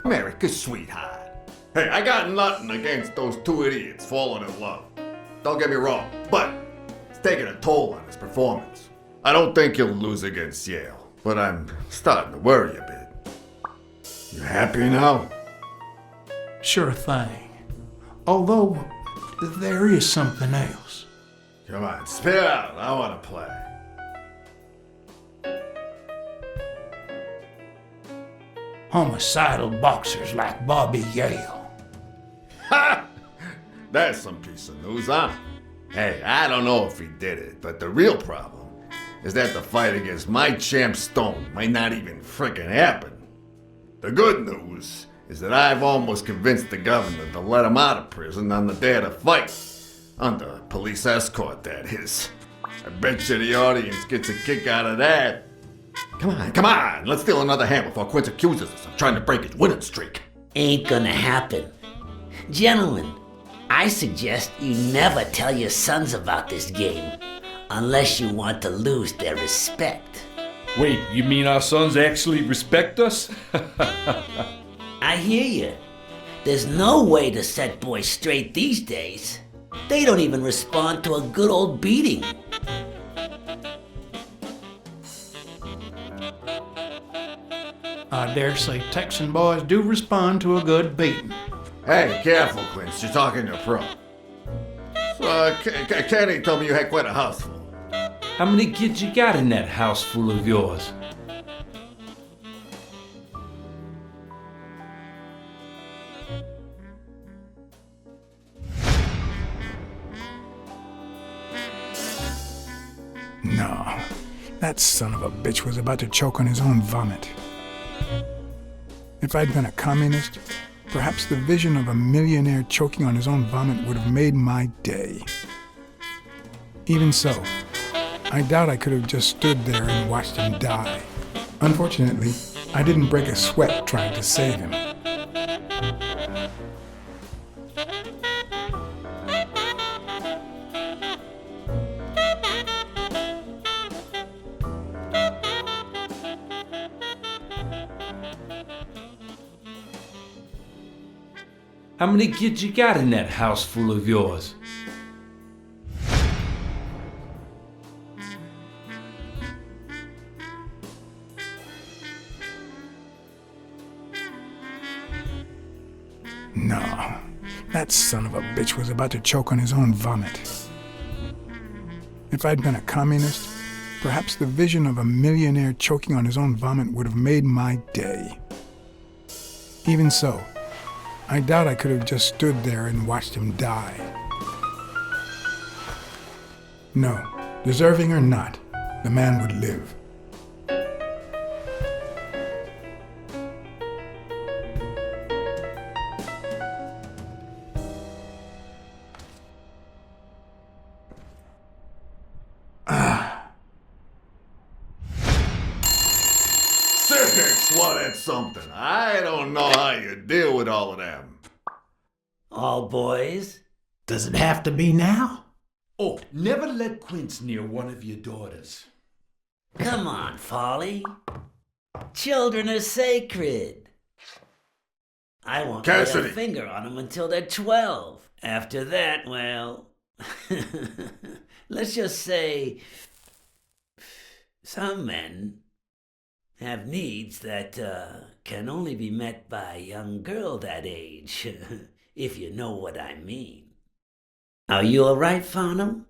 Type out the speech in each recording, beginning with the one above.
America's sweetheart. Hey, I got nothing against those two idiots falling in love. Don't get me wrong, but it's taking a toll on his performance. I don't think he'll lose against Yale, but I'm starting to worry a bit. You happy now? Sure thing. Although, there is something else. Come on, spit it out. I want to play. Homicidal boxers like Bobby Yale. Ha! That's some piece of news, huh? Hey, I don't know if he did it, but the real problem is that the fight against my champ Stone might not even frickin' happen. The good news is that I've almost convinced the governor to let him out of prison on the day of the fight. Under police escort, that is. I bet you the audience gets a kick out of that. Come on, let's steal another hand before Quince accuses us of trying to break his winning streak. Ain't gonna happen. Gentlemen, I suggest you never tell your sons about this game, unless you want to lose their respect. Wait, you mean our sons actually respect us? I hear you. There's no way to set boys straight these days. They don't even respond to a good old beating. I dare say Texan boys do respond to a good beating. Hey, careful, Quince. You're talking to a pro. So, Kenny told me you had quite a house full. How many kids you got in that house full of yours? No, that son of a bitch was about to choke on his own vomit. If I'd been a communist, perhaps the vision of a millionaire choking on his own vomit would have made my day. Even so, I doubt I could have just stood there and watched him die. Unfortunately, I didn't break a sweat trying to save him. How many kids you got in that house full of yours? No, that son of a bitch was about to choke on his own vomit. If I'd been a communist, perhaps the vision of a millionaire choking on his own vomit would have made my day. Even so, I doubt I could have just stood there and watched him die. No, deserving or not, the man would live. Six, well, that's something. I don't know how you deal with all of them. All boys? Does it have to be now? Oh, never let Quince near one of your daughters. Come on, Folly. Children are sacred. I won't lay a Cassidy. finger on them until they're 12. After that, well, let's just say some men have needs that can only be met by a young girl that age, if you know what I mean. Are you all right, Farnham?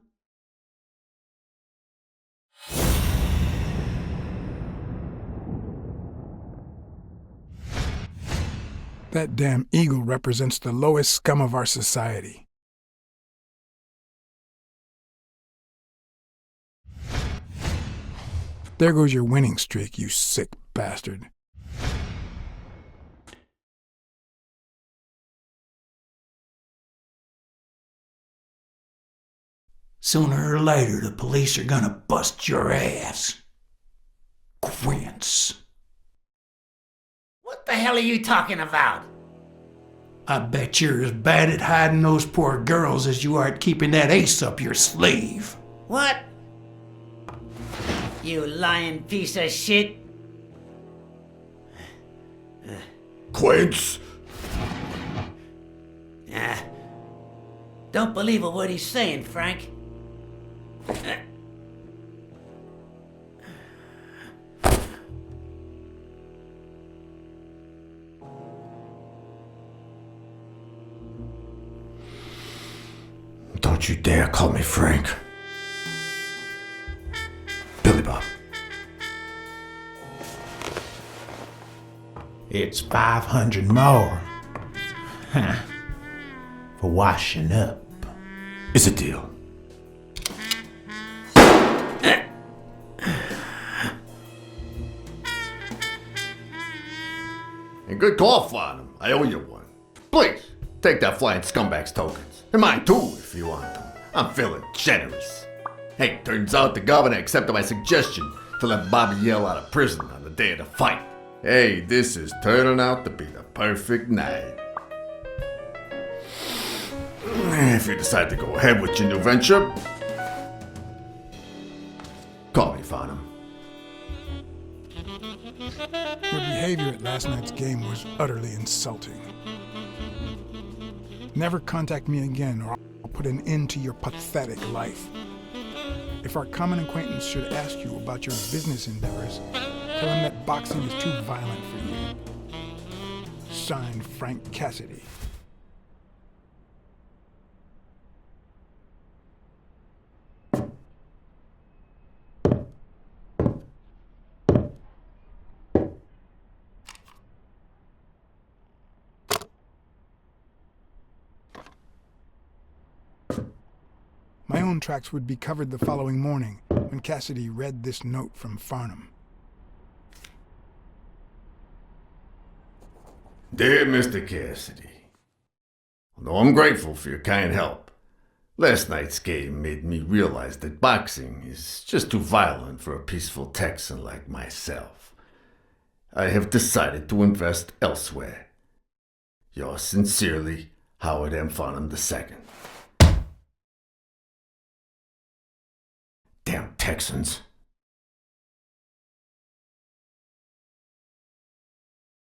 That damn eagle represents the lowest scum of our society. There goes your winning streak, you sick bastard. Sooner or later, the police are gonna bust your ass. Quince. What the hell are you talking about? I bet you're as bad at hiding those poor girls as you are at keeping that ace up your sleeve. What? You lying piece of shit. Quince. Ah, don't believe a word he's saying, Frank. Don't you dare call me Frank. Billy Bob. It's 500 more. Huh. For washing up. It's a deal. And good call, Farnham. I owe you one. Please, take that flying scumbag's tokens. And mine too, if you want them. I'm feeling generous. Hey, turns out the governor accepted my suggestion to let Bobby Yell out of prison on the day of the fight. Hey, this is turning out to be the perfect night. If you decide to go ahead with your new venture, call me, Farnham. Your behavior at last night's game was utterly insulting. Never contact me again, or I'll put an end to your pathetic life. If our common acquaintance should ask you about your business endeavors, tell him that boxing is too violent for you. Signed, Frank Cassidy. My own tracks would be covered the following morning when Cassidy read this note from Farnham. Dear Mr. Cassidy, although I'm grateful for your kind help, last night's game made me realize that boxing is just too violent for a peaceful Texan like myself. I have decided to invest elsewhere. Yours sincerely, Howard M. Farnham II. Damn Texans.